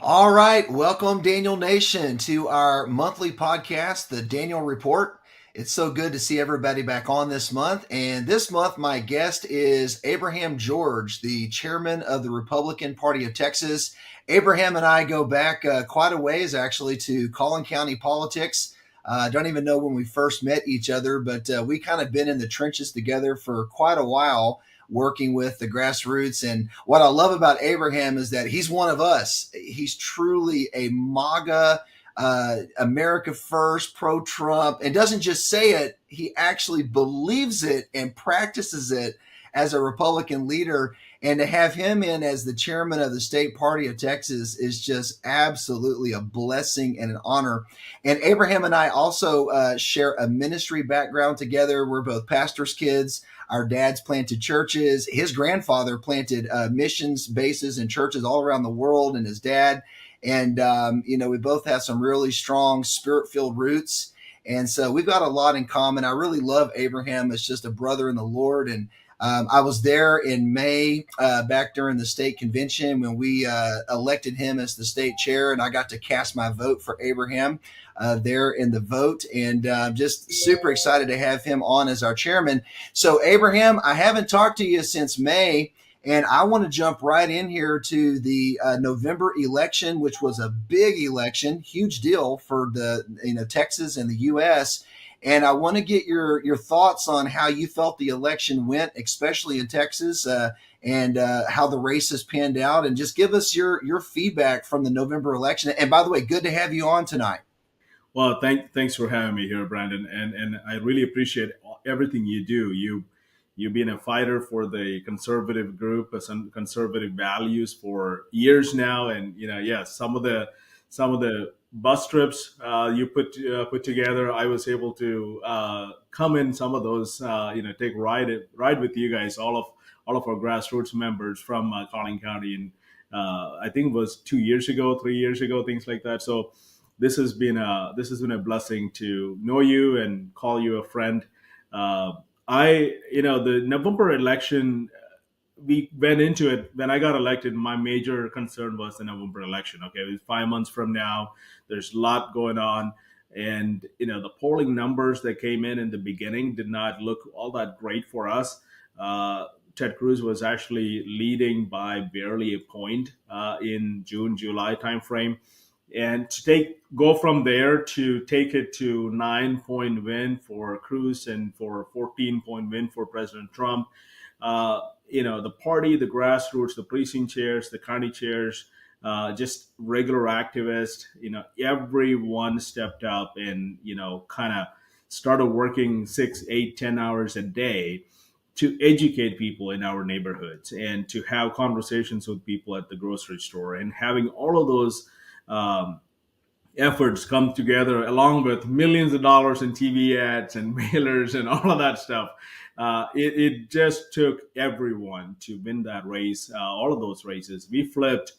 All right, welcome Daniel Nation to our monthly podcast, the Daniel Report. It's so good to see everybody back on this month. And this month, my guest is Abraham George, the chairman of the Republican Party of Texas. Abraham and I go back quite a ways, actually, to Collin County politics. I don't even know when we first met each other, but we kind of been in the trenches together for quite a while, working with the Grassroots. And what I love about Abraham is that he's one of us. He's truly a MAGA, America First, pro-Trump, and doesn't just say it, he actually believes it and practices it as a Republican leader. And to have him in as the chairman of the state party of Texas is just absolutely a blessing and an honor. And Abraham and I also share a ministry background together. We're both pastors' kids. Our dads planted churches. His grandfather planted missions bases and churches all around the world, and his dad. And, we both have some really strong spirit-filled roots. And so we've got a lot in common. I really love Abraham as just a brother in the Lord. And I was there in May back during the state convention when we elected him as the state chair, and I got to cast my vote for Abraham there in the vote, and just super excited to have him on as our chairman. So Abraham, I haven't talked to you since May, and I want to jump right in here to the November election, which was a big election, huge deal for the Texas and the U.S., and I want to get your thoughts on how you felt the election went, especially in Texas, and how the races panned out, and just give us your feedback from the November election. And by the way, good to have you on tonight. Well, thanks for having me here, Brandon, and I really appreciate everything you do. You've been a fighter for the conservative group, some conservative values for years now, and some of the bus trips you put together, I was able to come in some of those, take ride with you guys, all of our grassroots members from Collin County, and I think it was 2 years ago, 3 years ago, things like that. So this has been a blessing to know you and call you a friend. The November election, we went into it when I got elected. My major concern was the November election. Okay, it was 5 months from now. There's a lot going on, and the polling numbers that came in the beginning did not look all that great for us. Ted Cruz was actually leading by barely a point in June, July timeframe. And to go from there to take it to 9-point win for Cruz and for 14-point win for President Trump, the party, the grassroots, the precinct chairs, the county chairs, just regular activists, everyone stepped up and, kind of started working 6, 8, 10 hours a day to educate people in our neighborhoods and to have conversations with people at the grocery store, and having all of those efforts come together along with millions of dollars in TV ads and mailers and all of that stuff. It just took everyone to win that race, all of those races. We flipped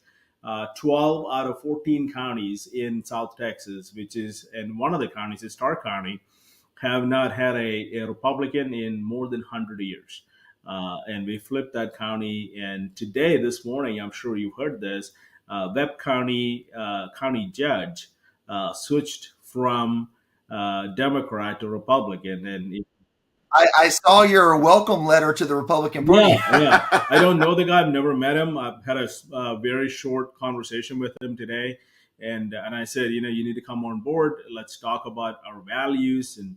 12 out of 14 counties in South Texas, and one of the counties is Starr County, have not had a Republican in more than 100 years. And we flipped that county. And today, this morning, I'm sure you heard this, Webb County county judge switched from Democrat to Republican, and I saw your welcome letter to the Republican Party. yeah. I don't know the guy. I've never met him. I've had a very short conversation with him today, and I said, you need to come on board. Let's talk about our values. And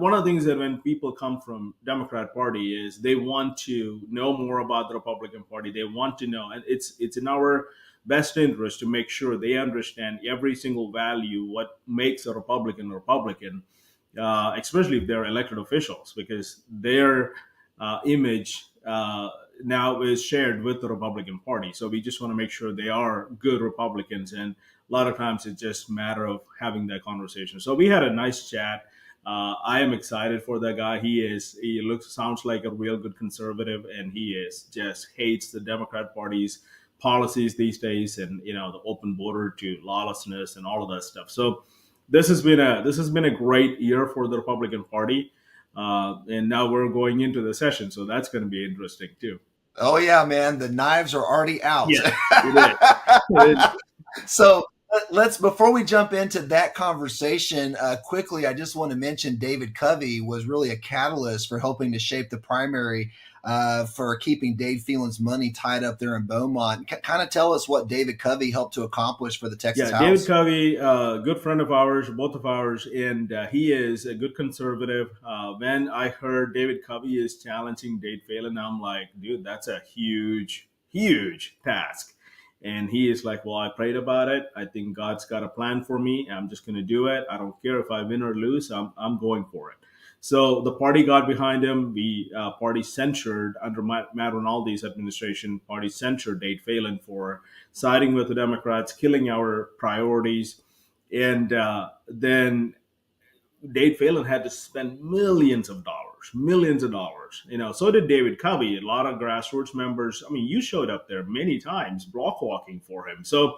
one of the things that when people come from Democrat Party is they want to know more about the Republican Party. They want to know, and it's in our best interest to make sure they understand every single value, what makes a Republican a Republican, especially if they're elected officials, because their image now is shared with the Republican Party. So we just want to make sure they are good Republicans. And a lot of times it's just a matter of having that conversation. So we had a nice chat. I am excited for that guy. He sounds like a real good conservative, and he just hates the Democrat Party's policies these days, and the open border to lawlessness and all of that stuff. So this has been a great year for the Republican Party, and now we're going into the session, so that's going to be interesting too. Oh yeah, man, the knives are already out. Yeah, it is. So let's before we jump into that conversation quickly, I just want to mention David Covey was really a catalyst for helping to shape the primary for keeping Dave Phelan's money tied up there in Beaumont. Kind of tell us what David Covey helped to accomplish for the Texas Yeah, David House. Covey, good friend of ours, both of ours, and he is a good conservative. When I heard David Covey is challenging Dave Phelan, I'm like, dude, that's a huge, huge task. And he is like, well, I prayed about it. I think God's got a plan for me. I'm just going to do it. I don't care if I win or lose. I'm going for it. So the party got behind him. The party censured under Matt Rinaldi's administration. Party censured Dave Phelan for siding with the Democrats, killing our priorities, and then Dave Phelan had to spend millions of dollars, millions of dollars. So did David Covey. A lot of grassroots members. I mean, you showed up there many times, block walking for him. So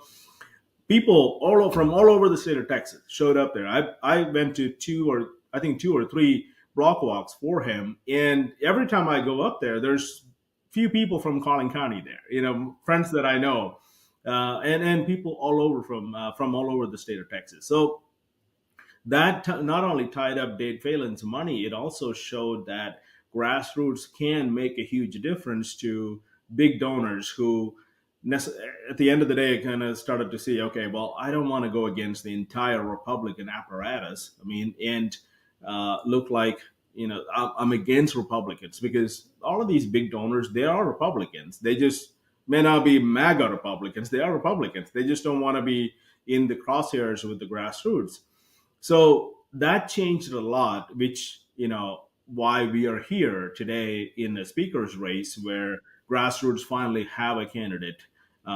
people from all over the state of Texas showed up there. I went to two or three block walks for him, and every time I go up there, there's few people from Collin County there. Friends that I know, and people all over from all over the state of Texas. So that not only tied up Dave Phelan's money, it also showed that grassroots can make a huge difference to big donors who, at the end of the day, kind of started to see, okay, well, I don't want to go against the entire Republican apparatus. I mean, and look like, I'm against Republicans because all of these big donors, they are Republicans. They just may not be MAGA Republicans. They are Republicans. They just don't want to be in the crosshairs with the grassroots. So that changed a lot, which, why we are here today in the speaker's race where grassroots finally have a candidate.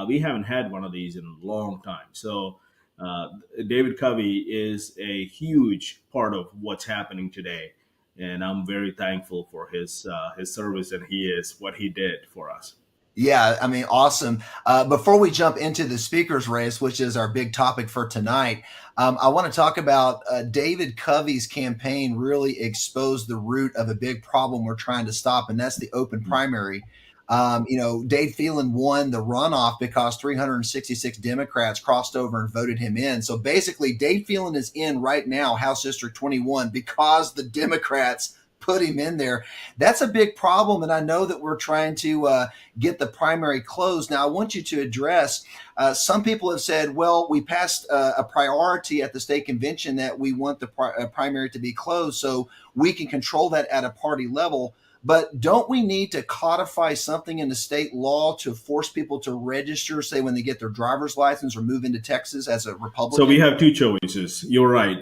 We haven't had one of these in a long time. So uh, David Covey is a huge part of what's happening today. And I'm very thankful for his service, and he is what he did for us. Yeah, I mean, awesome. Before we jump into the speaker's race, which is our big topic for tonight, I want to talk about David Covey's campaign really exposed the root of a big problem we're trying to stop, and that's the open primary. Dave Phelan won the runoff because 366 Democrats crossed over and voted him in. So basically, Dave Phelan is in right now, House District 21, because the Democrats put him in there. That's a big problem, and I know that we're trying to get the primary closed. Now, I want you to address. Some people have said, "Well, we passed a priority at the state convention that we want the primary to be closed, so we can control that at a party level." But don't we need to codify something in the state law to force people to register, say when they get their driver's license or move into Texas as a So we Republican? have two choices. You're right.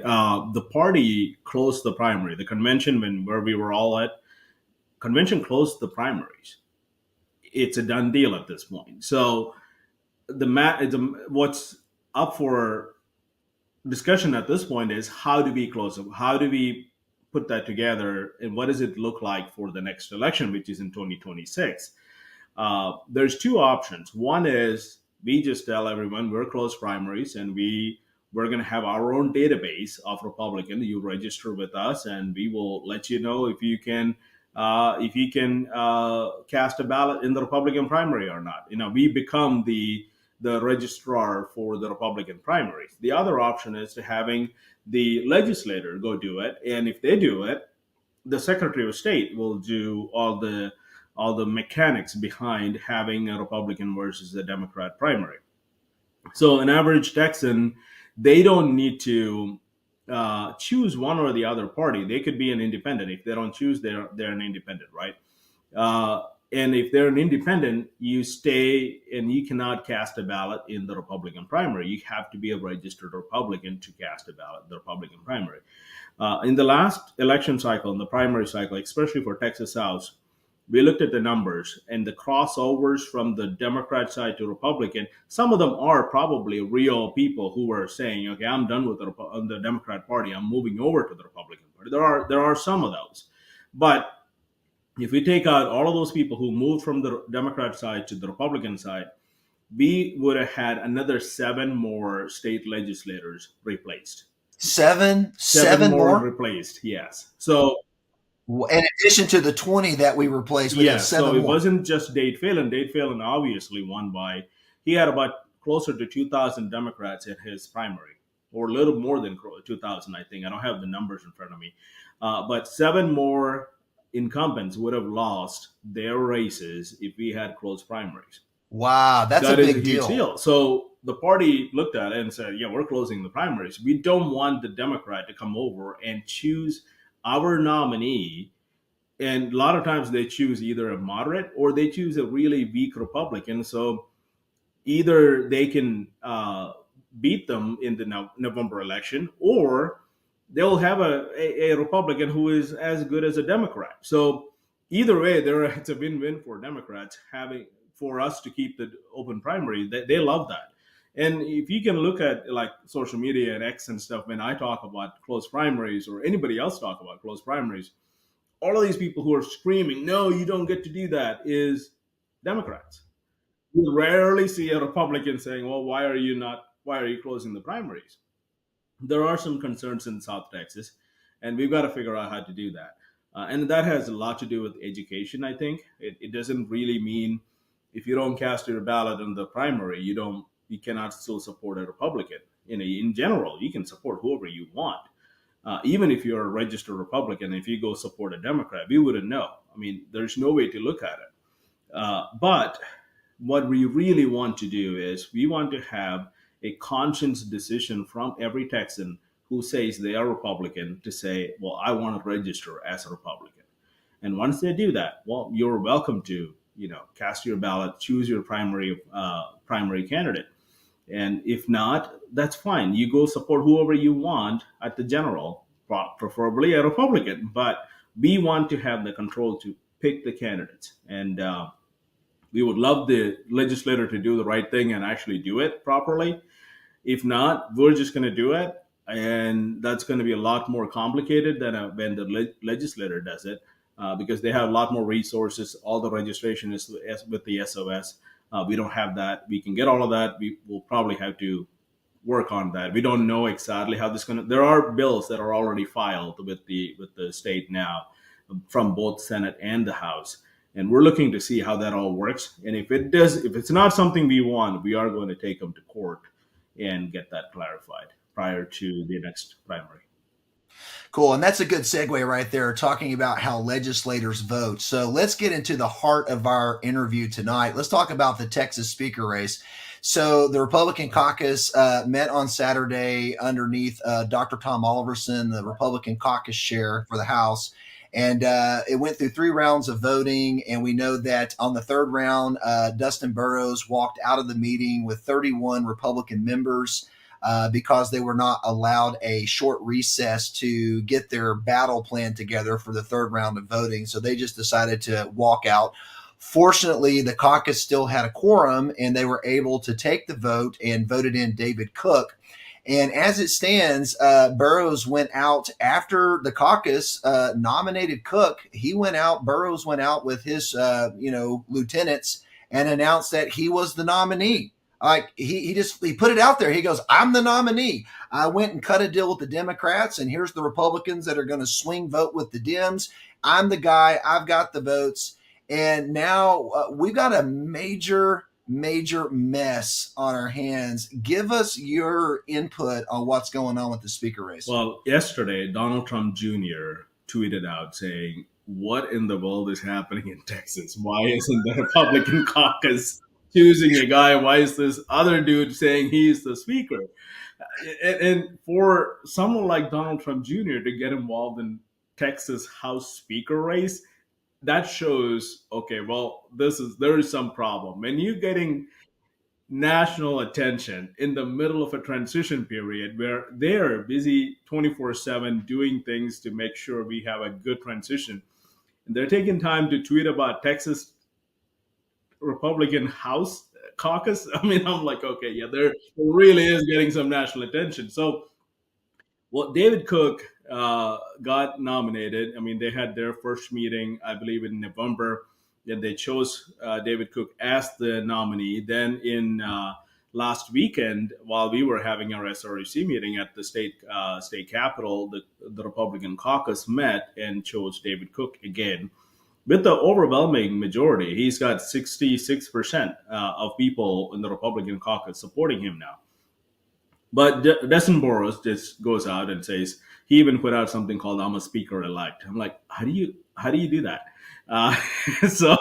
The party closed the primary. The convention, where we were all at, convention closed the primaries. It's a done deal at this point. So what's up for discussion at this point is how do we close it? How do we put that together, and what does it look like for the next election, which is in 2026? There's two options. One is we just tell everyone we're closed primaries, and we're going to have our own database of Republican. You register with us, and we will let you know if you can cast a ballot in the Republican primary or not. We become the registrar for the Republican primaries. The other option is to having the legislator go do it, and if they do it, the Secretary of State will do all the mechanics behind having a Republican versus a Democrat primary. So an average Texan, they don't need to choose one or the other party. They could be an independent. If they don't choose, they're an independent, right? And if they're an independent, you stay and you cannot cast a ballot in the Republican primary. You have to be a registered Republican to cast a ballot in the Republican primary. In the last election cycle, in the primary cycle, especially for Texas House, we looked at the numbers and the crossovers from the Democrat side to Republican. Some of them are probably real people who were saying, "Okay, I'm done with the Democrat Party. I'm moving over to the Republican Party." There are some of those, but if we take out all of those people who moved from the Democrat side to the Republican side, we would have had another seven more state legislators replaced. Seven Seven more more. replaced, yes. So In addition to the 20 that we replaced, we have yeah, so seven it more. wasn't just Dade Phelan. Dade Phelan obviously won by, he had about closer to 2,000 Democrats in his primary, or a little more than 2,000, I think. I don't have the numbers in front of me. But seven more incumbents would have lost their races if we had closed primaries. Wow, that's a That is a big huge deal. deal. So the party looked at it and said, yeah, we're closing the primaries. We don't want the Democrat to come over and choose our nominee. And a lot of times they choose either a moderate or they choose a really weak Republican. So either they can beat them in the November election, or they'll have a Republican who is as good as a Democrat. So either way, it's a win-win for Democrats having for us to keep the open primary. They love that. And if you can look at like social media and X and stuff, when I talk about closed primaries or anybody else talk about closed primaries, all of these people who are screaming, no, you don't get to do that, is Democrats. You rarely see a Republican saying, well, why are you closing the primaries? There are some concerns in South Texas, and we've got to figure out how to do that. And that has a lot to do with education, I think. It doesn't really mean if you don't cast your ballot in the primary, you cannot still support a Republican. In general, you can support whoever you want. Even if you're a registered Republican, if you go support a Democrat, we wouldn't know. I mean, there's no way to look at it. But what we really want to do is we want to have a conscious decision from every Texan who says they are Republican to say, well, I want to register as a Republican. And once they do that, well, you're welcome to, cast your ballot, choose your primary candidate. And if not, that's fine. You go support whoever you want at the general, preferably a Republican. But we want to have the control to pick the candidates. And we would love the legislator to do the right thing and actually do it properly. If not, we're just going to do it. And that's going to be a lot more complicated than when the legislator does it, because they have a lot more resources. All the registration is with the SOS. We don't have that. We can get all of that. We will probably have to work on that. We don't know exactly how this is going to. There are bills that are already filed with the state now, from both Senate and the House, and we're looking to see how that all works. And if it's not something we want, we are going to take them to court and get that clarified prior to the next primary. Cool. And that's a good segue right there, talking about how legislators vote. So let's get into the heart of our interview tonight. Let's talk about the Texas speaker race. So the Republican caucus met on Saturday underneath Dr. Tom Oliverson, the Republican caucus chair for the House. And it went through 3 rounds of voting. And we know that on the 3rd round, Dustin Burrows walked out of the meeting with 31 Republican members because they were not allowed a short recess to get their battle plan together for the 3rd round of voting. So they just decided to walk out. Fortunately, the caucus still had a quorum, and they were able to take the vote and voted in David Cook. And as it stands, Burrows went out after the caucus nominated Cook. Burrows went out with his, lieutenants and announced that he was the nominee. Like he put it out there. He goes, I'm the nominee. I went and cut a deal with the Democrats, and here's the Republicans that are going to swing vote with the Dems. I'm the guy. I've got the votes. And now we've got a major mess on our hands. Give us your input on what's going on with the speaker race. Well, yesterday, Donald Trump Jr. tweeted out saying, what in the world is happening in Texas? Why isn't the Republican caucus choosing a guy? Why is this other dude saying he's the speaker? And for someone like Donald Trump Jr. to get involved in Texas House Speaker race, that shows, okay, well, there is some problem. When you're getting national attention in the middle of a transition period where they're busy 24/7 doing things to make sure we have a good transition, and they're taking time to tweet about Texas Republican House caucus. I mean, I'm like, okay, yeah, there really is getting some national attention. So, well, David Cook got nominated. I mean, they had their first meeting, I believe, in November. Then they chose David Cook as the nominee. Then in last weekend, while we were having our SREC meeting at the state capitol, the Republican caucus met and chose David Cook again. with the overwhelming majority. He's got 66% of people in the Republican caucus supporting him now. But Destin Boros just goes out and says, he even put out something called "I'm a speaker elect." I'm like, how do you do that? Uh, so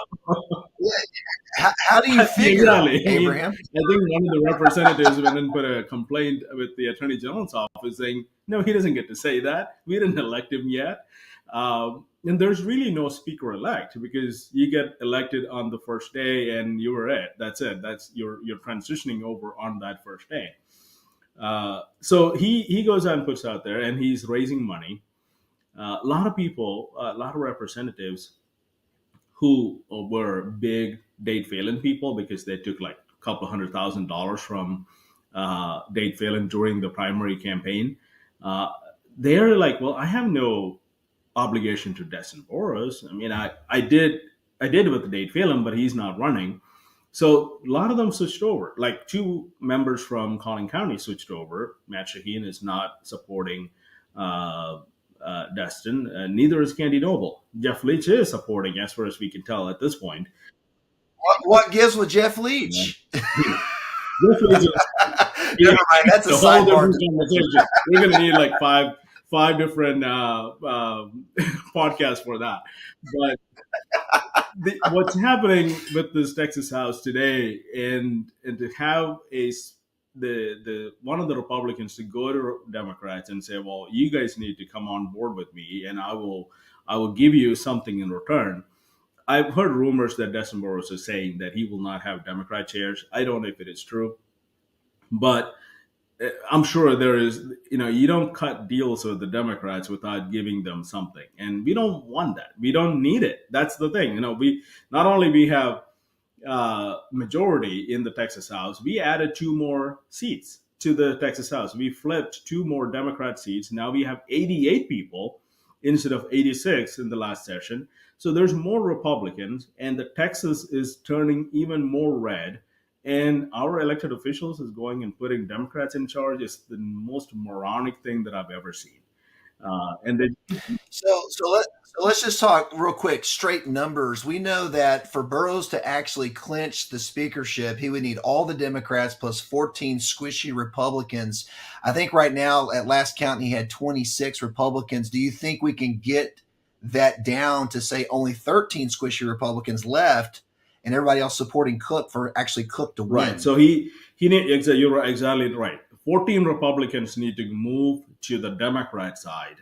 How do you figure, exactly. I mean, Abraham? I think one of the representatives went and put a complaint with the Attorney General's office saying, no, he doesn't get to say that. We didn't elect him yet. And there's really no speaker elect because you get elected on the first day and you were it. That's it. That's you're transitioning over on that first day. So he goes out and puts out there and he's raising money. A lot of people, a lot of representatives who were big Dade Phelan people because they took like a couple $100,000 from Dade Phelan during the primary campaign. Uh, they're like, well, I have no obligation to Destin Boros. I mean, I did with the Dade Phelan, but he's not running. So a lot of them switched over. Like two members from Collin County switched over. Matt Shaheen is not supporting uh, Destin. Neither is Candy Noble. Jeff Leach is supporting, as far as we can tell at this point. What gives with Jeff Yeah. Leach? Jeff Leach is Never mind. That's a a whole sidebar. different conversation. We're going to need like five different podcasts for that. But what's happening with this Texas House today, and to have the one of the Republicans to go to Democrats and say, well, you guys need to come on board with me, and I will give you something in return. I've heard rumors that Destin Boros is saying that he will not have Democrat chairs. I don't know if it is true, but I'm sure there is. You don't cut deals with the Democrats without giving them something, and we don't want that. We don't need it. That's the thing. We not only we have majority in the Texas House, we added two more seats to the Texas House. We flipped two more Democrat seats. Now we have 88 people instead of 86 in the last session. So there's more Republicans, and the Texas is turning even more red. And our elected officials is going and putting Democrats in charge is the most moronic thing that I've ever seen. And they So let's just talk real quick, straight numbers. We know that for Burrows to actually clinch the speakership, he would need all the Democrats plus 14 squishy Republicans. I think right now, at last count, he had 26 Republicans. Do you think we can get that down to say only 13 squishy Republicans left, and everybody else supporting Cook for actually Cook to win? right. So you're exactly right. 14 Republicans need to move to the Democrat side,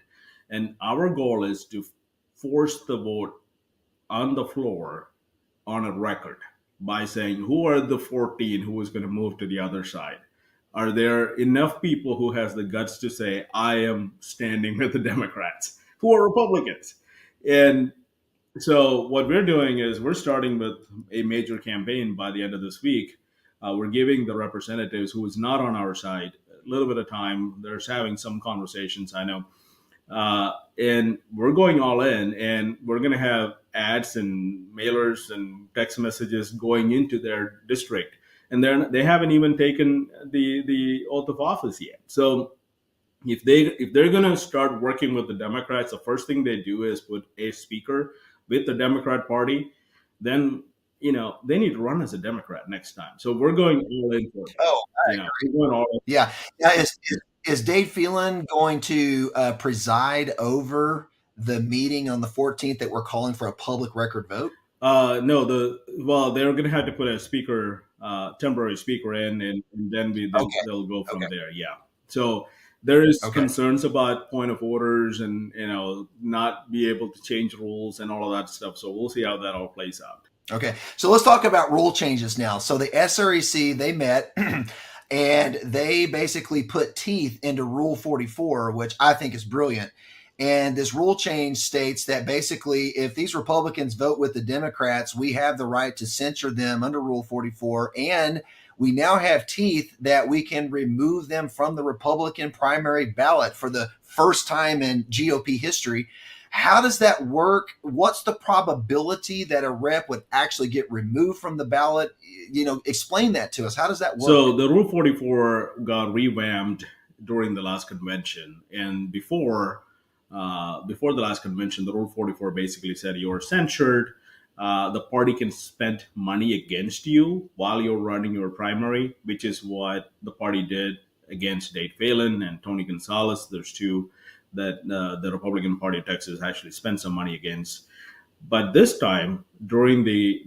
and our goal is to force the vote on the floor on a record by saying who are the 14 who is going to move to the other side. Are there enough people who has the guts to say I am standing with the Democrats who are Republicans? And so what we're doing is we're starting with a major campaign by the end of this week. We're giving the representatives who is not on our side a little bit of time. They're having some conversations, I know. And we're going all in, and we're going to have ads and mailers and text messages going into their district. And they haven't even taken the oath of office yet. So if they're going to start working with the Democrats, the first thing they do is put a speaker with the Democrat Party. Then they need to run as a Democrat next time. So we're going all in for it. Oh, We're going all in. yeah. Is Dave Phelan going to preside over the meeting on the 14th that we're calling for a public record vote? No, they're going to have to put a speaker, temporary speaker in, and then Okay. they'll go from Okay. there. Yeah. So there is Okay. concerns about point of orders and not be able to change rules and all of that stuff. So we'll see how that all plays out. Okay. So let's talk about rule changes now. So the SREC, they met and they basically put teeth into Rule 44, which I think is brilliant. And this rule change states that basically, if these Republicans vote with the Democrats, we have the right to censure them under Rule 44. And we now have teeth that we can remove them from the Republican primary ballot for the first time in GOP history. How does that work? What's the probability that a rep would actually get removed from the ballot? Explain that to us. How does that work? So the Rule 44 got revamped during the last convention, and before before the last convention, the Rule 44 basically said you're censured. The party can spend money against you while you're running your primary, which is what the party did against Dade Phelan and Tony Gonzalez. There's two that the Republican Party of Texas actually spent some money against. But this time, during the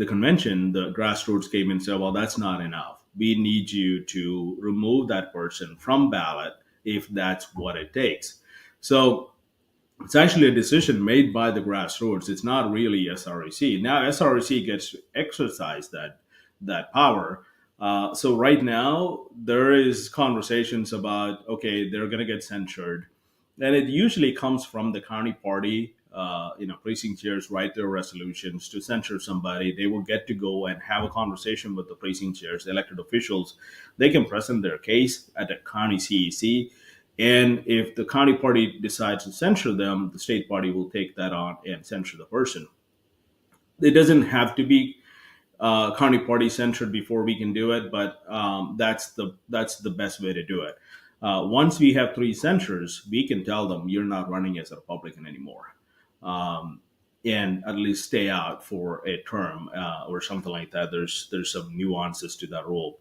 convention, the grassroots came and said, "Well, that's not enough. We need you to remove that person from ballot if that's what it takes." So it's actually a decision made by the grassroots. It's not really SREC. Now SREC gets to exercise that power. So right now there is conversations about, okay, they're going to get censured, and it usually comes from the county party. Precinct chairs write their resolutions to censure somebody. They will get to go and have a conversation with the precinct chairs, the elected officials. They can present their case at a county CEC. And if the county party decides to censure them, the state party will take that on and censure the person. It doesn't have to be county party censured before we can do it, but that's the best way to do it. Once we have three censures, we can tell them you're not running as a Republican anymore, and at least stay out for a term or something like that. There's some nuances to that rule.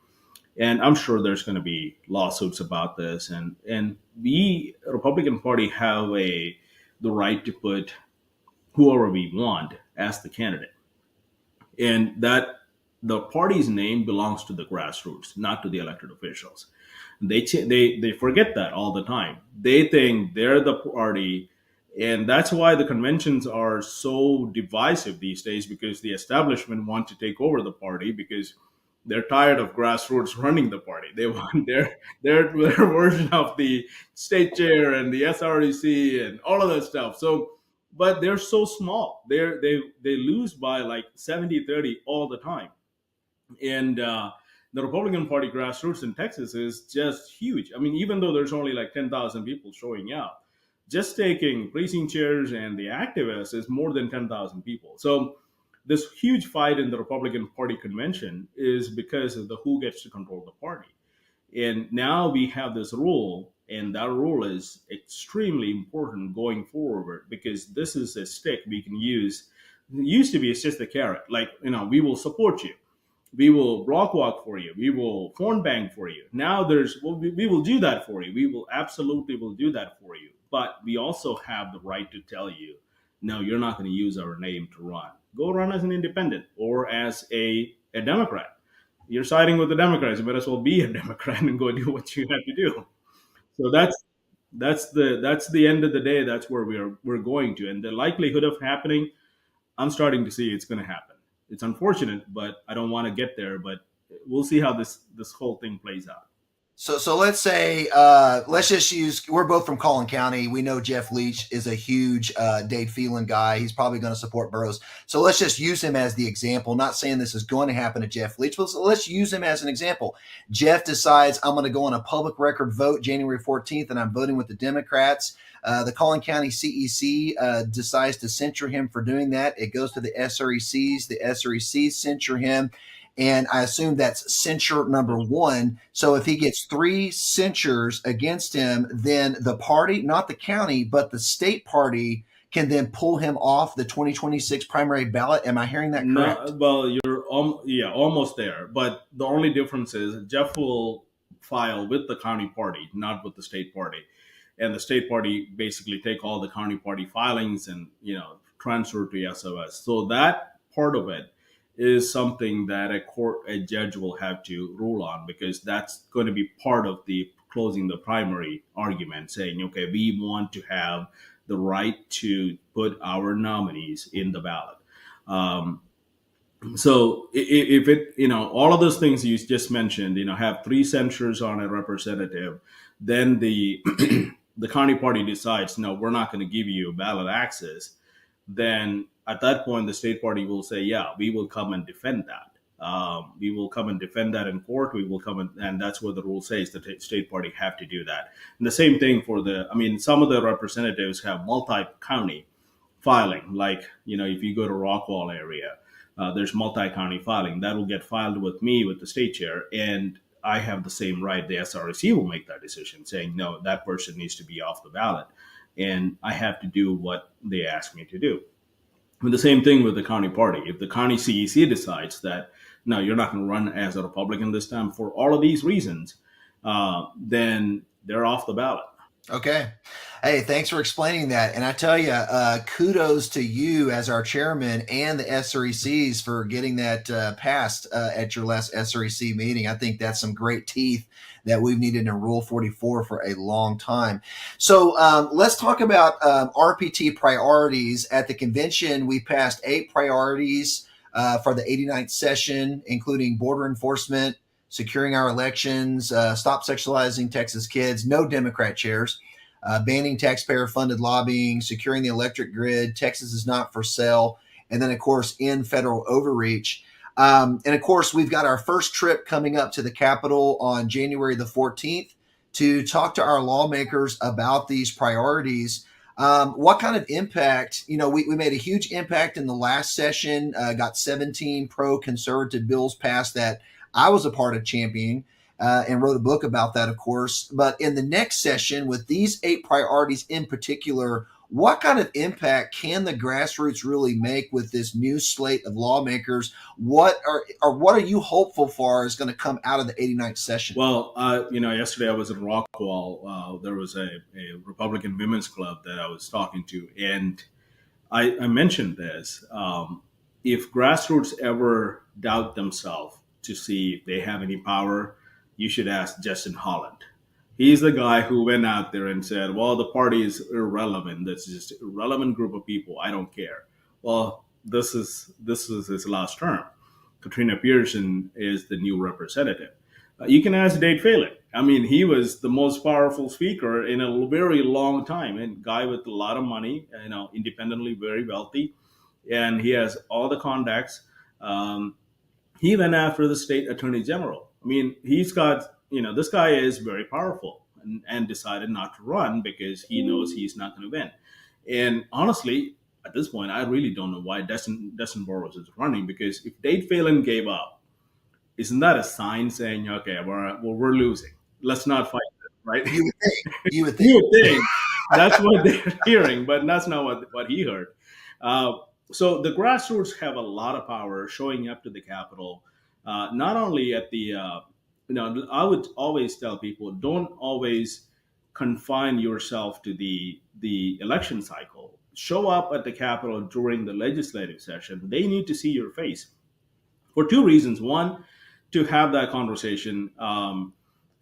And I'm sure there's going to be lawsuits about this. And we, Republican Party, have the right to put whoever we want as the candidate, and that the party's name belongs to the grassroots, not to the elected officials. They forget that all the time. They think they're the party, and that's why the conventions are so divisive these days, because the establishment want to take over the party because they're tired of grassroots running the party. They want their version of the state chair and the SREC and all of that stuff. So, but they're so small. They lose by like 70-30 all the time. And the Republican Party grassroots in Texas is just huge. I mean, even though there's only like 10,000 people showing up, just taking precinct chairs and the activists is more than 10,000 people. So this huge fight in the Republican Party convention is because of the who gets to control the party. And now we have this rule, and that rule is extremely important going forward, because this is a stick we can use. It used to be it's just a carrot, like, we will support you, we will block walk for you, we will phone bank for you. Now we will do that for you. We will absolutely will do that for you. But we also have the right to tell you, no, you're not going to use our name to run. Go run as an independent or as a Democrat. You're siding with the Democrats. You might as well be a Democrat and go do what you have to do. So that's the end of the day. That's where we're going to, and the likelihood of happening, I'm starting to see it's going to happen. It's unfortunate, but I don't want to get there. But we'll see how this whole thing plays out. So let's say, let's just use, we're both from Collin County. We know Jeff Leach is a huge Dade Phelan guy. He's probably going to support Burroughs. So let's just use him as the example. Not saying this is going to happen to Jeff Leach, but let's use him as an example. Jeff decides, I'm going to go on a public record vote January 14th, and I'm voting with the Democrats. The Collin County CEC decides to censure him for doing that. It goes to the SRECs. The SRECs censure him. And I assume that's censure number one. So if he gets three censures against him, then the party, not the county, but the state party, can then pull him off the 2026 primary ballot. Am I hearing that correct? No, well, you're almost there. But the only difference is Jeff will file with the county party, not with the state party. And the state party basically take all the county party filings and, transfer to SOS. So that part of it is something that a judge will have to rule on, because that's going to be part of the closing the primary argument, saying, okay, we want to have the right to put our nominees in the ballot. So if it, all of those things you just mentioned, have three censures on a representative, then the the county party decides, no, we're not going to give you ballot access, then at that point, the state party will say, yeah, we will come and defend that. We will come and defend that in court. We will come and that's what the rule says, the state party have to do that. And the same thing for some of the representatives have multi-county filing. Like, if you go to Rockwall area, there's multi-county filing. That will get filed with me, with the state chair. And I have the same right. The SREC will make that decision, saying no, that person needs to be off the ballot, and I have to do what they ask me to do. And the same thing with the county party. If the county CEC decides that no, you're not going to run as a Republican this time for all of these reasons, then they're off the ballot. Okay. Hey, thanks for explaining that. And I tell you, kudos to you as our chairman and the SRECs for getting that passed at your last SREC meeting. I think that's some great teeth that we've needed in Rule 44 for a long time. So let's talk about RPT priorities. At the convention, we passed 8 priorities for the 89th session, including border enforcement, securing our elections, stop sexualizing Texas kids, no Democrat chairs, banning taxpayer-funded lobbying, securing the electric grid, Texas is not for sale, and then, of course, end federal overreach. And, of course, we've got our first trip coming up to the Capitol on January the 14th to talk to our lawmakers about these priorities. What kind of impact, we made a huge impact in the last session, got 17 pro-conservative bills passed that I was a part of championing and wrote a book about that, of course. But in the next session, with these 8 priorities in particular, what kind of impact can the grassroots really make with this new slate of lawmakers? What are you hopeful for is going to come out of the 89th session? Well, yesterday I was in Rockwall. There was a Republican women's club that I was talking to, and I mentioned this. If grassroots ever doubt themselves to see if they have any power, you should ask Justin Holland. He's the guy who went out there and said, well, the party is irrelevant. That's just an irrelevant group of people. I don't care. Well, this is his last term. Katrina Pearson is the new representative. You can ask Dade Phelan. I mean, he was the most powerful speaker in a very long time, and guy with a lot of money, independently very wealthy, and he has all the contacts. He went after the state attorney general. I mean, he's got, this guy is very powerful and decided not to run because he knows he's not going to win. And honestly, at this point, I really don't know why Dustin Burrows is running, because if Dade Phelan gave up, isn't that a sign saying, okay, we're losing. Let's not fight this, right? You would think. That's what they're hearing, but that's not what he heard. So the grassroots have a lot of power showing up to the Capitol, not only at the, I would always tell people, don't always confine yourself to the election cycle. Show up at the Capitol during the legislative session. They need to see your face for 2 reasons. One, to have that conversation.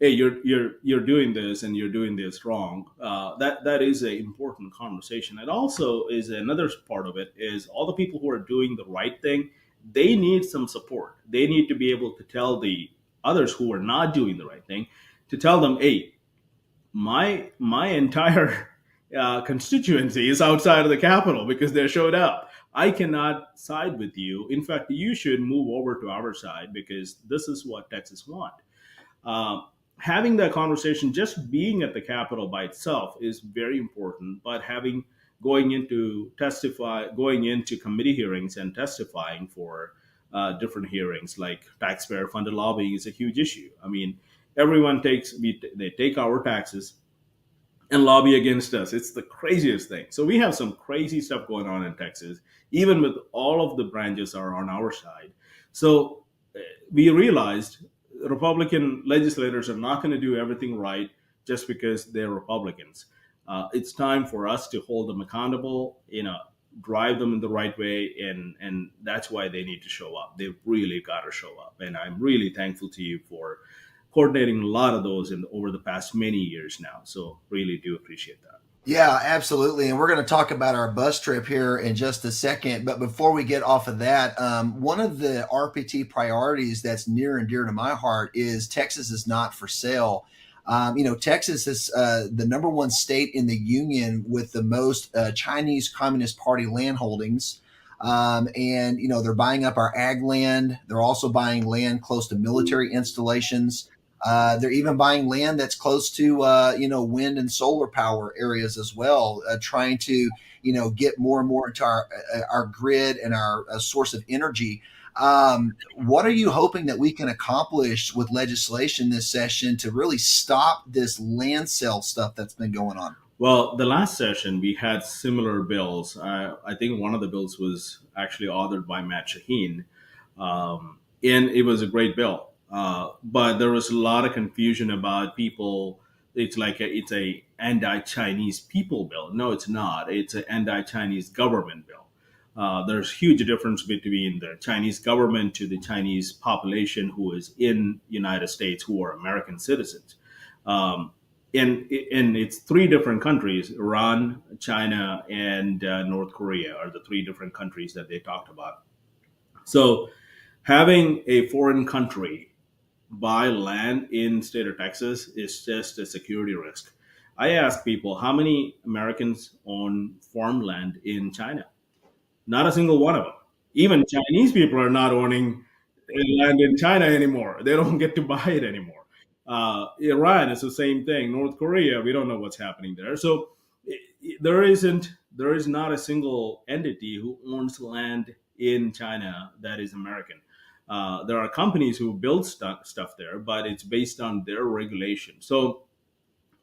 Hey, you're doing this and you're doing this wrong. That is an important conversation. And also is another part of it is all the people who are doing the right thing, they need some support. They need to be able to tell the others who are not doing the right thing, to tell them, hey, my entire constituency is outside of the Capitol because they showed up. I cannot side with you. In fact, you should move over to our side because this is what Texas wants. Having that conversation, just being at the Capitol by itself is very important, but going into committee hearings and testifying for different hearings like taxpayer funded lobbying is a huge issue. I mean, everyone they take our taxes and lobby against us. It's the craziest thing. So we have some crazy stuff going on in Texas, even with all of the branches are on our side. So we realized Republican legislators are not going to do everything right just because they're Republicans. It's time for us to hold them accountable, drive them in the right way, and that's why they need to show up. They've really got to show up. And I'm really thankful to you for coordinating a lot of those over the past many years now. So really do appreciate that. Yeah, absolutely. And we're going to talk about our bus trip here in just a second. But before we get off of that, one of the RPT priorities that's near and dear to my heart is Texas is not for sale. Texas is the number 1 state in the union with the most Chinese Communist Party land holdings. They're buying up our ag land. They're also buying land close to military installations. They're even buying land that's close to, wind and solar power areas as well, trying to, get more and more into our grid and our source of energy. What are you hoping that we can accomplish with legislation this session to really stop this land sale stuff that's been going on? Well, the last session we had similar bills. I think one of the bills was actually authored by Matt Shaheen, and it was a great bill. But there was a lot of confusion about people. It's a anti-Chinese people bill. No, it's not. It's an anti-Chinese government bill. There's huge difference between the Chinese government to the Chinese population who is in United States who are American citizens. Um, and it's three different countries: Iran, China, and North Korea are the three different countries that they talked about. So having a foreign country buy land in state of Texas is just a security risk. I ask people how many Americans own farmland in China. Not a single one of them. Even Chinese people are not owning land in China anymore. They don't get to buy it anymore. Iran is the same thing. North Korea, we don't know what's happening there. So there is not a single entity who owns land in China that is American. There are companies who build stuff there, but it's based on their regulation. So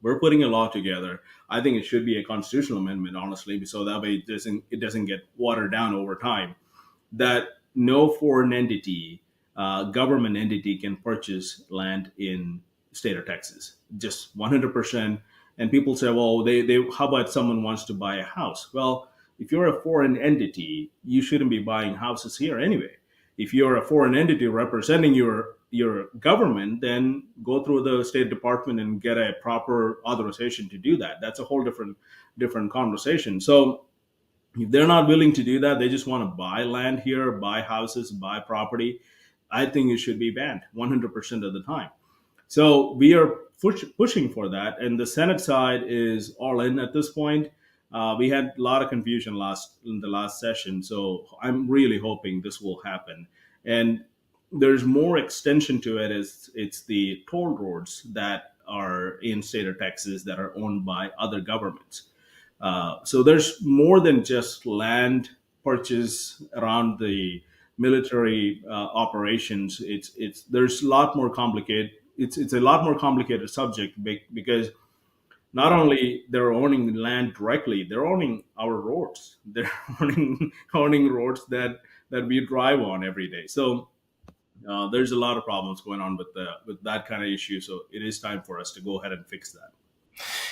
we're putting a law together. I think it should be a constitutional amendment, honestly, so that way it doesn't get watered down over time. That no foreign entity, government entity, can purchase land in state of Texas, just 100%. And people say, well, they how about someone wants to buy a house? Well, if you're a foreign entity, you shouldn't be buying houses here anyway. If you're a foreign entity representing your government, then go through the State Department and get a proper authorization to do that. That's a whole different conversation. So if they're not willing to do that, they just want to buy land here, buy houses, buy property. I think it should be banned 100% of the time. So we are pushing for that, and the Senate side is all in at this point. We had a lot of confusion last in the last session, so I'm really hoping this will happen. And there's more extension to it. Is it's the toll roads that are in state of Texas that are owned by other governments. So there's more than just land purchase around the military operations. It's there's a lot more complicated. It's a lot more complicated subject because not only they're owning land directly, they're owning our roads. They're owning roads that we drive on every day. So there's a lot of problems going on with that kind of issue. So it is time for us to go ahead and fix that.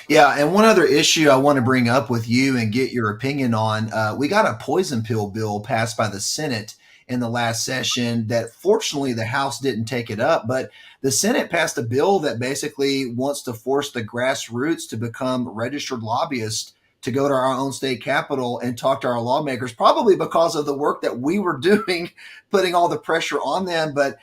Yeah, and one other issue I want to bring up with you and get your opinion on. We got a poison pill bill passed by the Senate in the last session that fortunately the House didn't take it up, but the Senate passed a bill that basically wants to force the grassroots to become registered lobbyists to go to our own state capital and talk to our lawmakers, probably because of the work that we were doing, putting all the pressure on them. But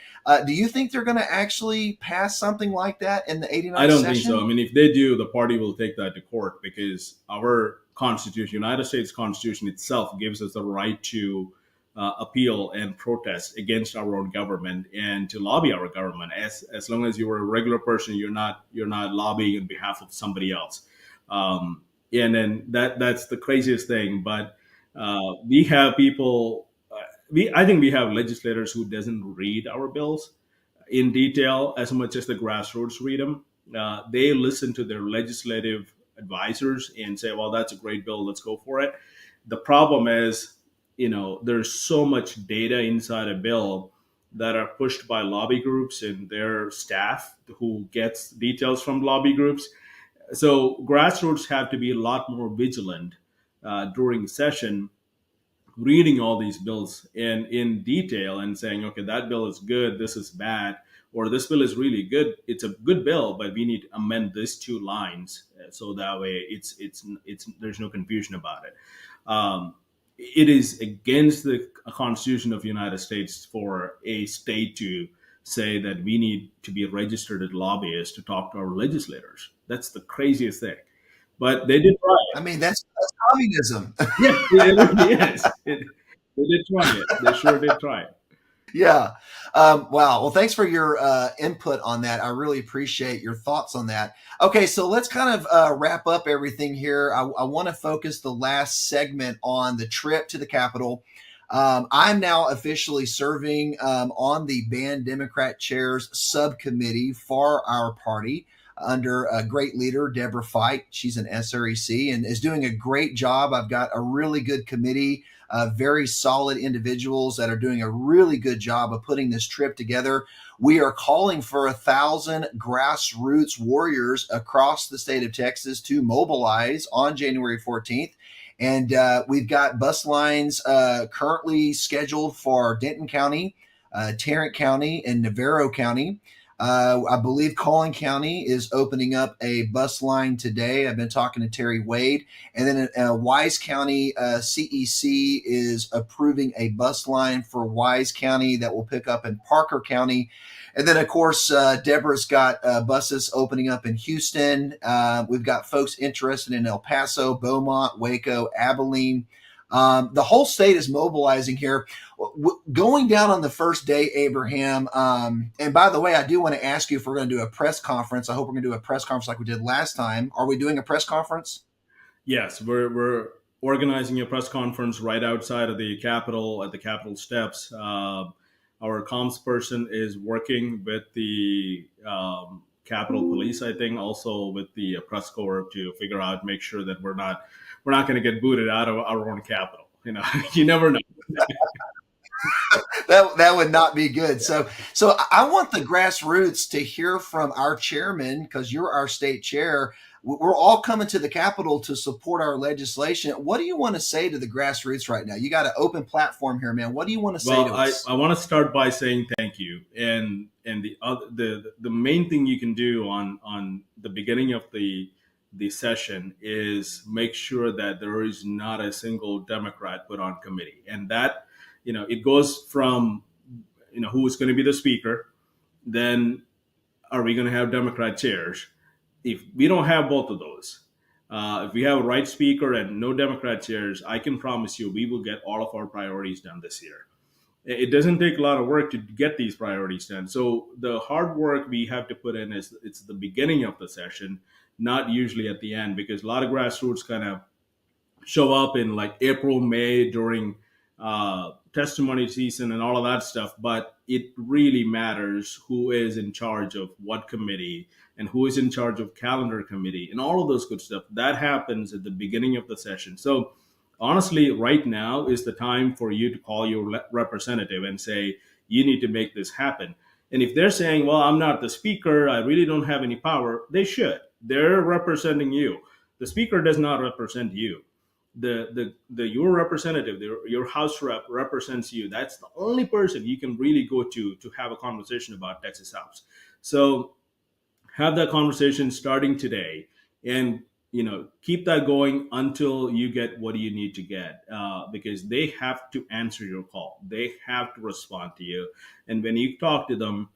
do you think they're going to actually pass something like that in the I 89th don't session? think so. I mean, if they do, the party will take that to court because our Constitution, United States Constitution itself, gives us the right to appeal and protest against our own government and to lobby our government. As long as you're a regular person, you're not lobbying on behalf of somebody else. And then that's the craziest thing. But we have people. I think we have legislators who doesn't read our bills in detail as much as the grassroots read them. They listen to their legislative advisors and say, "Well, that's a great bill. Let's go for it." The problem is, there's so much data inside a bill that are pushed by lobby groups and their staff who gets details from lobby groups. So grassroots have to be a lot more vigilant during session, reading all these bills in detail and saying, okay, that bill is good, this is bad, or this bill is really good. It's a good bill, but we need to amend these two lines so that way it's there's no confusion about it. It is against the Constitution of the United States for a state to say that we need to be registered as lobbyists to talk to our legislators. That's the craziest thing. But they did try I mean, that's communism. it. Yeah, it really is. They did try it. They sure did try it. Yeah. Wow. Well, thanks for your input on that. I really appreciate your thoughts on that. Okay, so let's kind of wrap up everything here. I want to focus the last segment on the trip to the Capitol. I'm now officially serving on the Banned Democrat Chairs subcommittee for our party under a great leader, Deborah Fite. She's an SREC and is doing a great job. I've got a really good committee, very solid individuals that are doing a really good job of putting this trip together. We are calling for 1,000 grassroots warriors across the state of Texas to mobilize on January 14th. And we've got bus lines currently scheduled for Denton County, Tarrant County, and Navarro County. I believe Collin County is opening up a bus line today. I've been talking to Terry Wade. And then Wise County CEC is approving a bus line for Wise County that will pick up in Parker County. And then, of course, Deborah's got buses opening up in Houston. We've got folks interested in El Paso, Beaumont, Waco, Abilene. The whole state is mobilizing here. Going down on the first day, Abraham, and by the way, I do want to ask you if we're going to do a press conference. I hope we're going to do a press conference like we did last time. Are we doing a press conference? Yes, we're organizing a press conference right outside of the Capitol, at the Capitol steps. Our comms person is working with the Capitol Police, I think, also with the press corps to figure out, make sure that we're not going to get booted out of our own Capitol. You never know. That would not be good. So I want the grassroots to hear from our chairman, because you're our state chair. We're all coming to the Capitol to support our legislation. What do you want to say to the grassroots right now? You got an open platform here, man. What do you want to say to us? I want to start by saying thank you. And the main thing you can do on the beginning of the session is make sure that there is not a single Democrat put on committee. And that, it goes from, who is going to be the speaker, then are we going to have Democrat chairs? If we don't have both of those, if we have a right speaker and no Democrat chairs, I can promise you we will get all of our priorities done this year. It doesn't take a lot of work to get these priorities done. So the hard work we have to put in is it's the beginning of the session, not usually at the end, because a lot of grassroots kind of show up in like April, May during testimony season and all of that stuff. But it really matters who is in charge of what committee and who is in charge of calendar committee and all of those good stuff. That happens at the beginning of the session. So honestly, right now is the time for you to call your representative and say, you need to make this happen. And if they're saying, well, I'm not the speaker, I really don't have any power, they should. They're representing you. The speaker does not represent you. Your representative, your House rep represents you. That's the only person you can really go to have a conversation about Texas House. So have that conversation starting today, and keep that going until you get what you need to get, because they have to answer your call. They have to respond to you. And when you talk to them,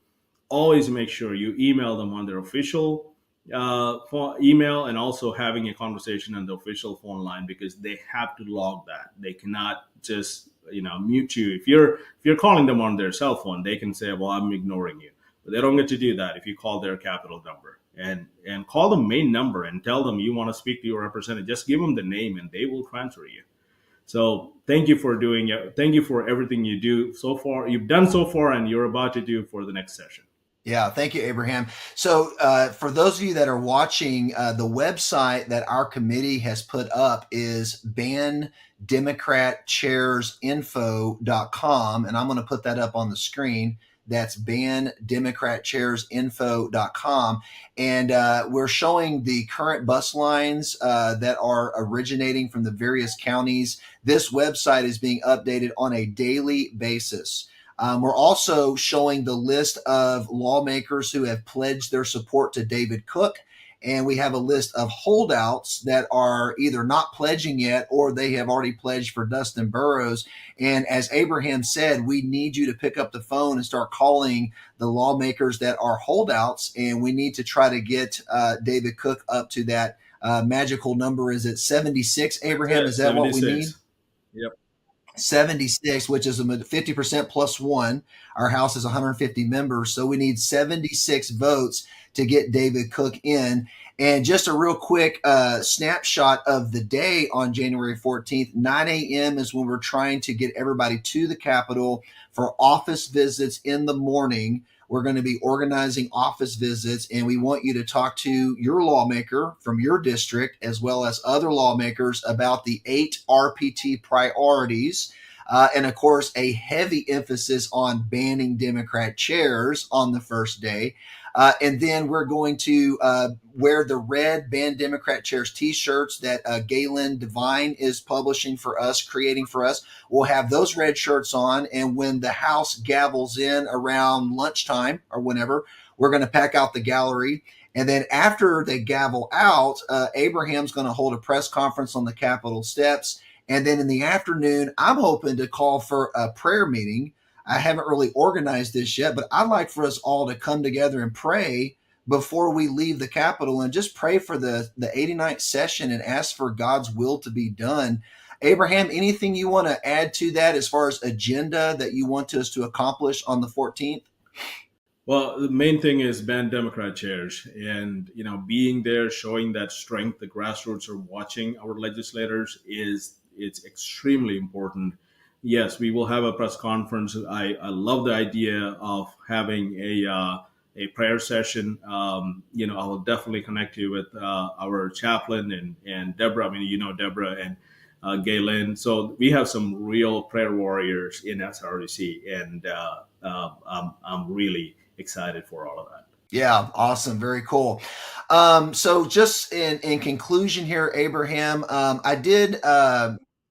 always make sure you email them on their official email, and also having a conversation on the official phone line, because they have to log that. They cannot just mute you. If you're calling them on their cell phone, they can say, well, I'm ignoring you. But they don't get to do that if you call their Capitol number. And call the main number and tell them you want to speak to your representative. Just give them the name and they will transfer you. So thank you for doing it. Thank you for everything you do so far. You've done so far, and you're about to do for the next session. Yeah, thank you, Abraham. So for those of you that are watching, the website that our committee has put up is bannedemocratchairsinfo.com, and I'm going to put that up on the screen. That's bannedemocratchairsinfo.com. And we're showing the current bus lines that are originating from the various counties. This website is being updated on a daily basis. We're also showing the list of lawmakers who have pledged their support to David Cook. And we have a list of holdouts that are either not pledging yet or they have already pledged for Dustin Burrows. And as Abraham said, we need you to pick up the phone and start calling the lawmakers that are holdouts. And we need to try to get David Cook up to that magical number. Is it 76, Abraham? Is that 76. What we need? Yep. 76, which is 50% plus one. Our House is 150 members. So we need 76 votes to get David Cook in. And just a real quick snapshot of the day on January 14th, 9 a.m. is when we're trying to get everybody to the Capitol for office visits in the morning. We're going to be organizing office visits, and we want you to talk to your lawmaker from your district as well as other lawmakers about the 8 RPT priorities. And of course, a heavy emphasis on banning Democrat chairs on the first day. And then we're going to wear the red Ban Democrat Chairs t-shirts that Galen Devine is publishing for us, creating for us. We'll have those red shirts on. And when the House gavels in around lunchtime or whenever, we're going to pack out the gallery. And then after they gavel out, Abraham's going to hold a press conference on the Capitol steps. And then in the afternoon, I'm hoping to call for a prayer meeting. I haven't really organized this yet, but I'd like for us all to come together and pray before we leave the Capitol and just pray for the 89th session and ask for God's will to be done. Abraham, anything you want to add to that as far as agenda that you want us to accomplish on the 14th? Well, the main thing is ban Democrat chairs, and being there, showing that strength. The grassroots are watching our legislators. It's extremely important. Yes, we will have a press conference. I love the idea of having a prayer session. I will definitely connect you with our chaplain and Deborah. I mean, Deborah and Galen. So we have some real prayer warriors in SREC, and I'm really excited for all of that. Yeah, awesome. Very cool. So just in conclusion here, Abraham, I did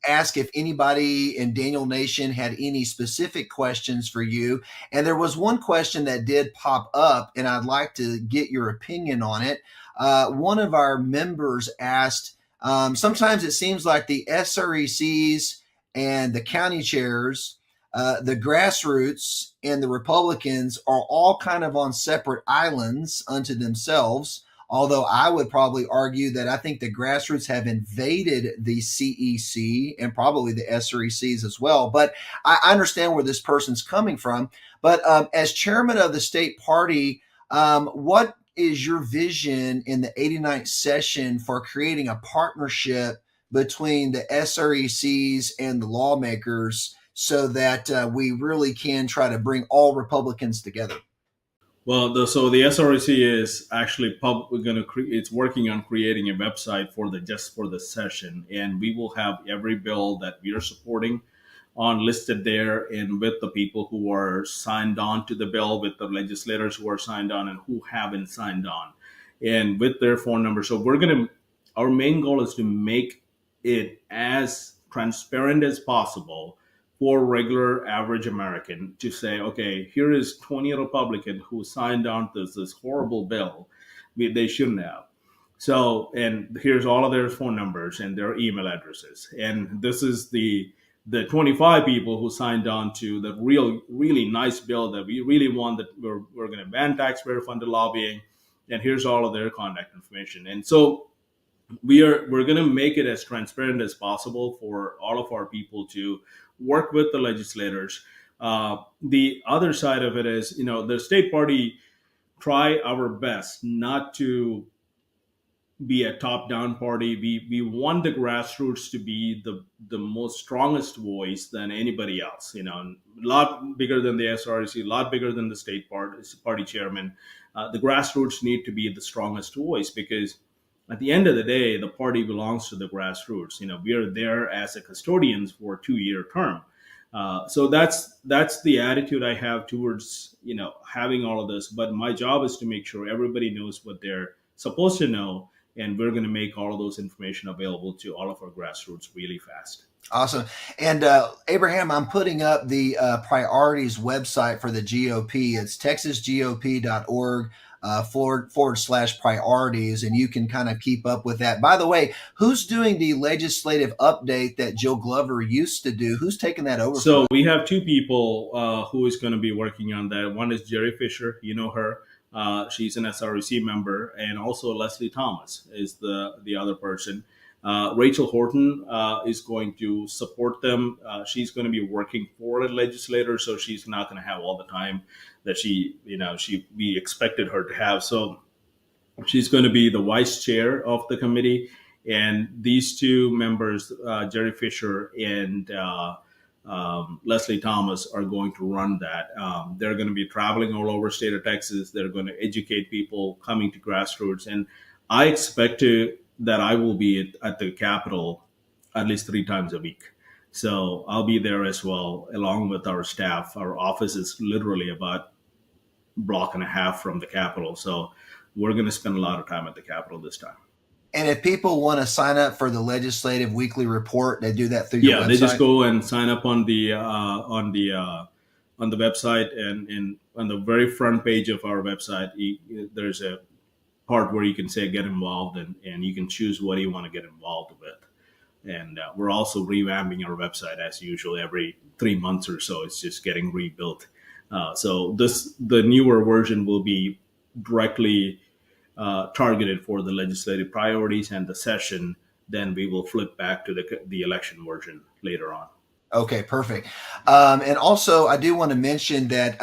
ask if anybody in Daniel Nation had any specific questions for you. And there was one question that did pop up, and I'd like to get your opinion on it. One of our members asked, sometimes it seems like the SRECs and the county chairs, the grassroots and the Republicans are all kind of on separate islands unto themselves. Although I would probably argue that I think the grassroots have invaded the CEC and probably the SRECs as well. But I understand where this person's coming from. But as chairman of the state party, what is your vision in the 89th session for creating a partnership between the SRECs and the lawmakers so that we really can try to bring all Republicans together? Well, so the SREC is actually it's working on creating a website for the session, and we will have every bill that we are supporting on listed there, and with the people who are signed on to the bill, with the legislators who are signed on and who haven't signed on, and with their phone number. So our main goal is to make it as transparent as possible for regular average American to say, okay, here is 20 Republican who signed on to this horrible bill they shouldn't have. So, and here's all of their phone numbers and their email addresses. And this is the 25 people who signed on to the really nice bill that we really want, that we're going to ban taxpayer funded lobbying. And here's all of their contact information. And so we're going to make it as transparent as possible for all of our people to work with the legislators. The other side of it is, the state party try our best not to be a top-down party. We want the grassroots to be the most strongest voice than anybody else. A lot bigger than the SREC, a lot bigger than the state party chairman. The grassroots need to be the strongest voice, because at the end of the day, the party belongs to the grassroots. We are there as a custodians for a 2-year term. So that's the attitude I have towards, having all of this. But my job is to make sure everybody knows what they're supposed to know. And we're going to make all of those information available to all of our grassroots really fast. Awesome. And Abraham, I'm putting up the priorities website for the GOP. It's texasgop.org /priorities, and you can kind of keep up with that. By the way, who's doing the legislative update that Jill Glover used to do? Who's taking that over? So we have two people who is going to be working on that. One is Jerry Fisher. You know her. She's an SREC member, and also Leslie Thomas is the other person. Rachel Horton is going to support them. She's going to be working for a legislator, so she's not going to have all the time that we expected her to have. So She's going to be the vice chair of the committee, and these two members, Jerry Fisher and Leslie Thomas, are going to run that. They're going to be traveling all over state of Texas. They're going to educate people coming to Grassroots, and I expect that I will be at the Capitol at least 3 times a week. So I'll be there as well, along with our staff. Our office is literally about block and a half from the Capitol. So we're going to spend a lot of time at the Capitol this time. And if people want to sign up for the legislative weekly report, they do that through your website? They just go and sign up on the website, and on the very front page of our website, there's a part where you can say get involved, and you can choose what you want to get involved with. And we're also revamping our website as usual every 3 months or so. It's just getting rebuilt. So the newer version will be directly targeted for the legislative priorities and the session. Then we will flip back to the election version later on. Okay, perfect. And also, I do want to mention that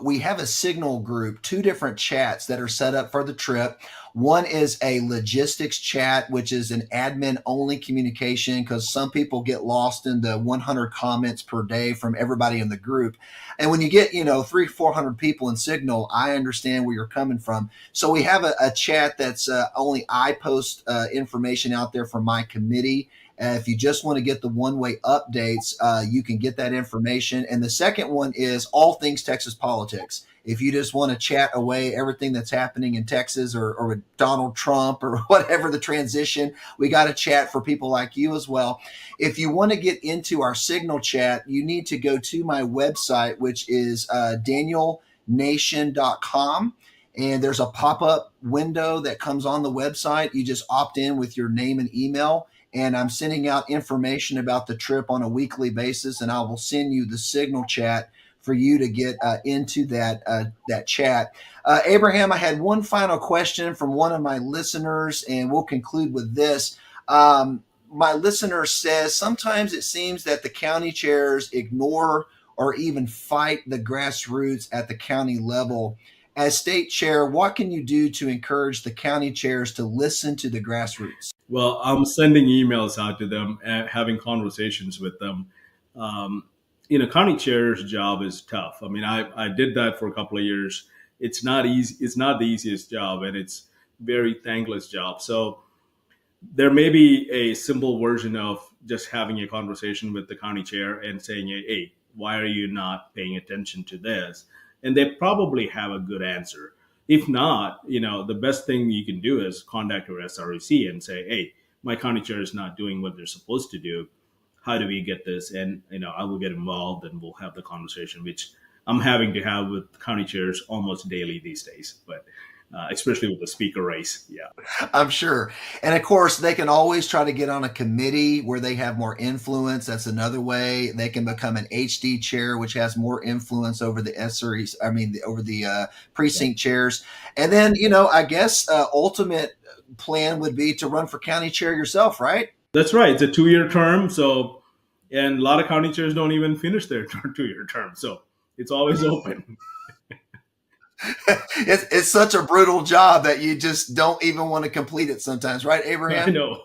we have a Signal group, 2 different chats that are set up for the trip. One is a logistics chat, which is an admin only communication, because some people get lost in the 100 comments per day from everybody in the group. And when you get, 300-400 people in Signal, I understand where you're coming from. So we have a chat that's only I post information out there from my committee. If you just want to get the one-way updates, you can get that information. And the second one is all things Texas politics. If you just want to chat away everything that's happening in Texas or with Donald Trump or whatever the transition, we got a chat for people like you as well. If you want to get into our Signal chat, you need to go to my website, which is danielnation.com. And there's a pop-up window that comes on the website. You just opt in with your name and email. And I'm sending out information about the trip on a weekly basis, and I will send you the Signal chat for you to get into that chat. Abraham, I had one final question from one of my listeners, and we'll conclude with this. My listener says sometimes it seems that the county chairs ignore or even fight the grassroots at the county level. As state chair, what can you do to encourage the county chairs to listen to the grassroots? Well, I'm sending emails out to them and having conversations with them. County chair's job is tough. I mean, I did that for a couple of years. It's not easy. It's not the easiest job, and it's very thankless job. So there may be a simple version of just having a conversation with the county chair and saying, hey, why are you not paying attention to this? And they probably have a good answer. If not, the best thing you can do is contact your SREC and say, hey, my county chair is not doing what they're supposed to do. How do we get this? And, I will get involved and we'll have the conversation, which I'm having to have with county chairs almost daily these days, but especially with the speaker race. Yeah, I'm sure. And of course, they can always try to get on a committee where they have more influence. That's another way. They can become an HD chair, which has more influence over the SREs, over the precinct chairs. And then, I guess ultimate plan would be to run for county chair yourself, right? That's right. It's a 2-year term. So, and a lot of county chairs don't even finish their 2-year term. So it's always open. It's such a brutal job that you just don't even want to complete it sometimes, right, Abraham? I know.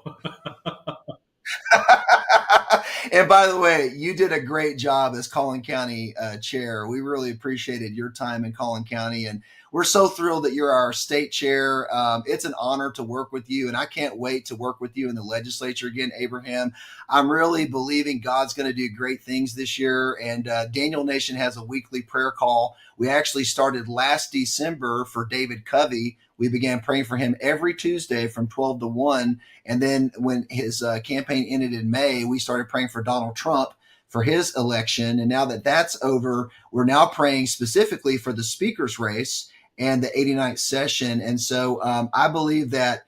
And by the way, you did a great job as Collin County chair. We really appreciated your time in Collin County, and we're so thrilled that you're our state chair. It's an honor to work with you, and I can't wait to work with you in the legislature again, Abraham. I'm really believing God's going to do great things this year, and Daniel Nation has a weekly prayer call. We actually started last December for David Covey. We began praying for him every Tuesday from 12 to 1. And then when his campaign ended in May, we started praying for Donald Trump for his election. And now that that's over, we're now praying specifically for the speaker's race and the 89th session. And so I believe that,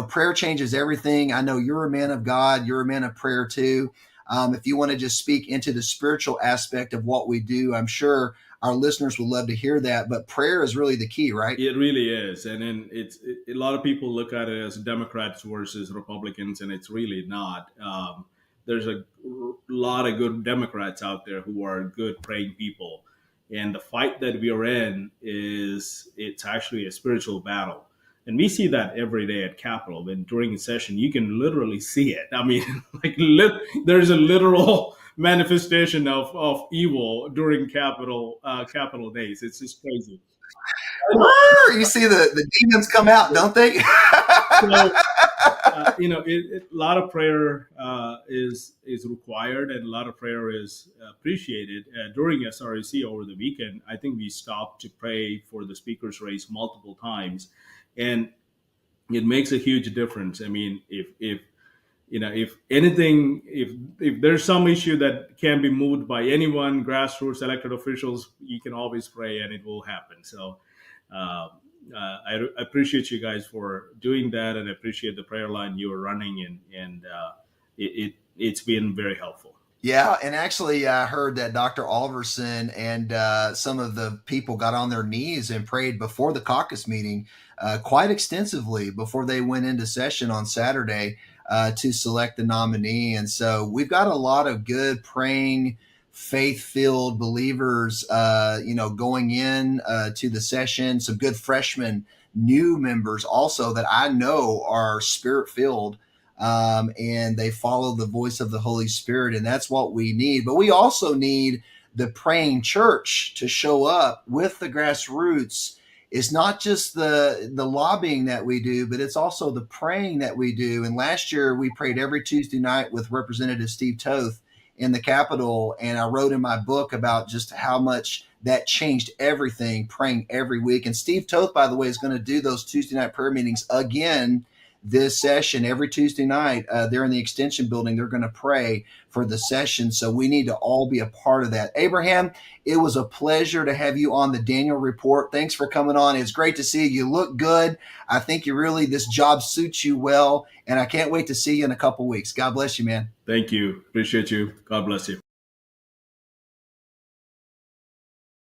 prayer changes everything. I know you're a man of God. You're a man of prayer too. If you want to just speak into the spiritual aspect of what we do, I'm sure our listeners would love to hear that, but prayer is really the key, right? It really is. And then a lot of people look at it as Democrats versus Republicans, and it's really not. There's a lot of good Democrats out there who are good praying people. And the fight that we are in it's actually a spiritual battle. And we see that every day at Capitol. When during a session, you can literally see it. I mean, there's a literal manifestation of evil during Capitol days. It's just crazy. You see the demons come out, don't they? So, a lot of prayer is required, and a lot of prayer is appreciated. During SREC over the weekend, I think we stopped to pray for the speaker's race multiple times, and it makes a huge difference. I mean, if anything, if there's some issue that can be moved by anyone, grassroots elected officials, you can always pray and it will happen. So I appreciate you guys for doing that, and I appreciate the prayer line you were running, and it's been very helpful. Yeah, and actually, I heard that Dr. Alverson and some of the people got on their knees and prayed before the caucus meeting quite extensively before they went into session on Saturday to select the nominee. And so we've got a lot of good praying, faith-filled believers, going in to the session. Some good freshmen, new members also that I know are spirit-filled. And they follow the voice of the Holy Spirit, and that's what we need. But we also need the praying church to show up with the grassroots. It's not just the lobbying that we do, but it's also the praying that we do. And last year we prayed every Tuesday night with Representative Steve Toth in the Capitol, and I wrote in my book about just how much that changed everything, praying every week. And Steve Toth, by the way, is going to do those Tuesday night prayer meetings again this session. Every Tuesday night, they're in the extension building. They're going to pray for the session. So we need to all be a part of that. Abraham, it was a pleasure to have you on the Daniel Report. Thanks for coming on. It's great to see you. You look good. I think this job suits you well. And I can't wait to see you in a couple weeks. God bless you, man. Thank you. Appreciate you. God bless you.